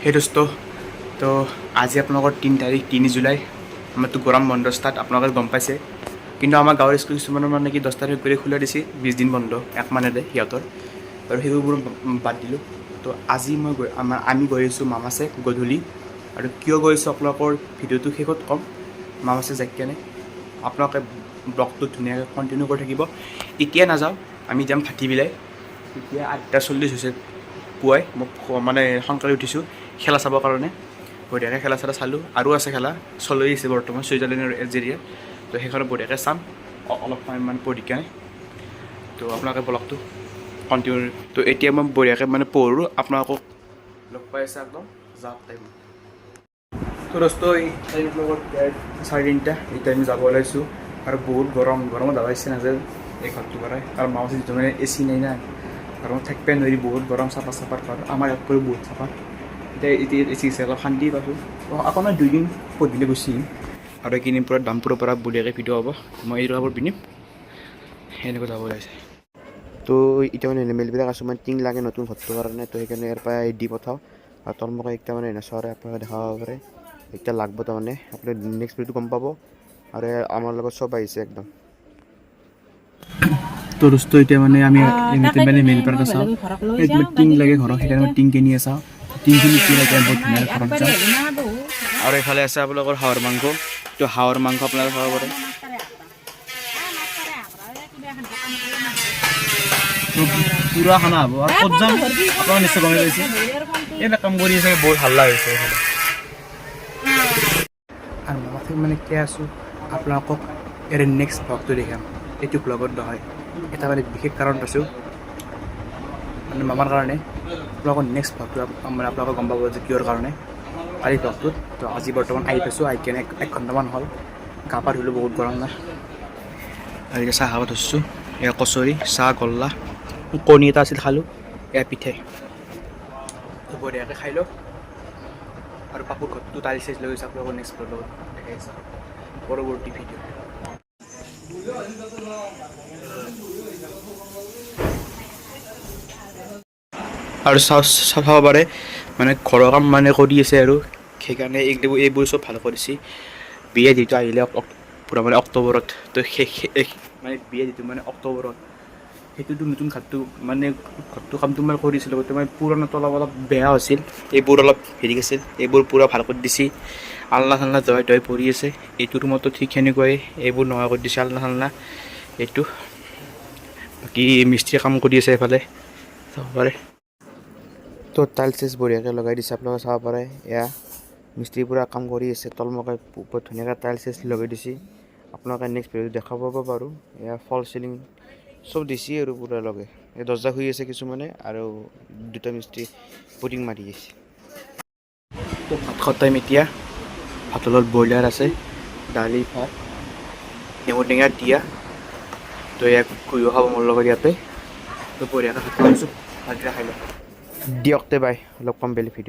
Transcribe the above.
সেই দোস্ত তো আজি আপোনালোকৰ 3 তাৰিখ 3 জুলাই আমাৰতো গৰম বন্ধ ষ্টাৰ্ট আপোনালোকে গম পাইছে কিন্তু আমাৰ গাঁৱৰ স্কুল কিছুমানৰ মানে কি 10 তাৰিখ কৰি খোলা দিছে 20 দিন বন্ধ এক মানে দে সিহঁতৰ আৰু সেইবোৰ বাদ দিলোঁ তো আজি আমি গৈ আছোঁ মামাছে গধূলি আৰু কিয় গৈ আছোঁ আপোনালোকৰ ভিডিঅ'টো শেষত ক'ম মামাছে যাই কেনে আপোনালোকে ব্লগটো ধুনীয়াকৈ কণ্টিনিউ কৰি থাকিব এতিয়া নাযাওঁ আমি যাম ভাটিবিলাই এতিয়া 8:40 হৈছে পুৱাই মই মানে সোনকালে উঠিছোঁ খেলা চাবৰ কাৰণে বঢ়িয়াকৈ খেলা চালোঁ আৰু আছে খেলা চলি আছে বৰ্তমান ছুইজাৰলেণ্ডৰ এলজেৰিয়া তো সেইখনত বঢ়িয়াকৈ চাম অলপ টাইমমান পঢ়ি কেনে তো আপোনালোকে ব্লগটো কণ্টিনিউ তো এতিয়া মই বঢ়িয়াকৈ মানে পঢ়োঁ আপোনালোকক লগ পাই আছে একদম যাওক টাইম তো দোস্ত এই টাইমৰ লগত 3:30 এতিয়া আমি যাব ওলাইছোঁ আৰু বহুত গৰমত যাব ইচ্ছা নাযায় এই ঘৰটোৰ পৰাই আৰু মামাছে যিটো মানে এ চি নাই না গৰমত থাকিব নোৱাৰি বহুত গৰম চাফা ঘৰ আমাৰ ইয়াত কৰি বহুত চাফা এতিয়া এ চি অলপ শান্তি পাইছোঁ আপোনাৰ 2 দিন পঢ়িলে গুচি আহিম আৰু এইখিনি পূৰা দামপুৰৰ পৰা বঢ়িয়াকৈ ভিডিঅ' হ'ব মই এই কাপোৰ পিন্ধিম সেনেকৈ যাব ওলাইছে তো এতিয়া মানে এনিমেলবিলাক আছোঁ মানে টিং লাগে নতুন ঘৰটোৰ কাৰণে তো সেইকাৰণে ইয়াৰ পৰা দি পঠাওঁ আৰু তলমুখা একটা মানে এনেচৰে আপোনালোকে দেখা পাব পাৰে এতিয়া লাগব তাৰমানে আপুনি নেক্সট ভিডিঅ'টো গম পাব আৰু আমাৰ লগত চব আহিছে একদম তো দোস্ত এতিয়া মানে আমি মানে মেইন পাৰ্কত চাওঁ টিং লাগে ঘৰত সেইকাৰণে মই টিং কিনি চাওঁ টিংখিনি কি লাগে বহুত ধুনীয়া ঘৰত যাওঁ আৰু এইফালে আছে আপোনালোকৰ হাঁহৰ মাংস তো হাঁহৰ মাংস আপোনালোকে খাব পাৰে পুৰা খানা হ'ব আৰু ক'ত যাম আপোনালোকে নিশ্চয় গমে পাইছে এইবিলাক কাম কৰি আছে বহুত হাল্লা হৈছে এইফালে আৰু মামাঠি মানে কৈ আছোঁ আপোনালোকক ইয়াৰ নেক্সট ব্লগটো দেখাম এইটো ব্লগত নহয় এটা মানে বিশেষ কাৰণ পাইছোঁ মানে মামাৰ কাৰণে আপোনালোকৰ নেক্সট ব্লগটো মানে আপোনালোকে গম পাব যে কিহৰ কাৰণে কালি ব্লগটোত তো আজি বৰ্তমান আহি পাইছোঁ আহি কেনে 1 ঘণ্টামান হ'ল গা পা ধুলোঁ বহুত গৰম না আৰু এতিয়া চাহ খাব ধৰিছোঁ এয়া কচৰি চাহ গল্লা কণী এটা আছিল খালোঁ এয়া পিঠে বঢ়িয়াকৈ খাই লওঁ আৰু পাপুৰ ঘৰটো টাইল চাইজ লৈ গৈছে আপোনালোকৰ নেক্সট ব্লগৰ লগত দেখাই আছে পৰৱৰ্তী ভিডিঅ' আৰু চাব পাৰে মানে ঘৰৰ কাম মানে কৰি আছে আৰু সেইকাৰণে এইবোৰ চব ভাল কৰিছে বিয়া যিটো আহিলে পূৰা মানে অক্টোবৰত তো মানে বিয়া যিটো মানে অক্টোবৰত সেইটোতো নতুন ঘৰটো মানে ঘৰটো কামটো মই কৰিছিলোঁ গতিকে মানে পুৰণাটো অলপ বেয়া হৈছিল এইবোৰ অলপ হেৰি আছিল এইবোৰ পূৰা ভাল কৰি দিছে আলনা চালনা দৱাই পৰি আছে এইটো ৰুমতো ঠিক সেনেকুৱাই এইবোৰ নোহোৱা কৰি দিছে আলনা চালনা এইটো বাকী মিস্ত্ৰীয়ে কাম কৰি আছে এইফালে চাব পাৰে তো টাইল চেজ বঢ়িয়াকৈ লগাই দিছে আপোনালোকে চাব পাৰে এয়া মিস্ত্ৰী পূৰা কাম কৰি আছে তলমুখা ওপৰত ধুনীয়াকৈ টাইল চেজ লগাই দিছে আপোনালোকে নেক্সট ভিডিঅ'ত দেখা পাব বাৰু এয়া ফল চিলিং চব দিছে আৰু পূৰা লগে এই দৰ্জা শুই আছে কিছুমানে আৰু দুটা মিস্ত্ৰী পুটিং মাৰি আছে তো ভাত খোৱাৰ টাইম এতিয়া ভাতৰ লগত ব্ৰইলাৰ আছে দালি ভাত নেমু টেঙা দিয়া তো ইয়াক ঘূৰিও খাব মোৰ লগত ইয়াতে তো বঢ়িয়াকৈ ভাত খাইছোঁ ভাতকেইটা খাই লওঁ দিয়ক তে বাই লগ পাম বেলেগ ভিডিঅ'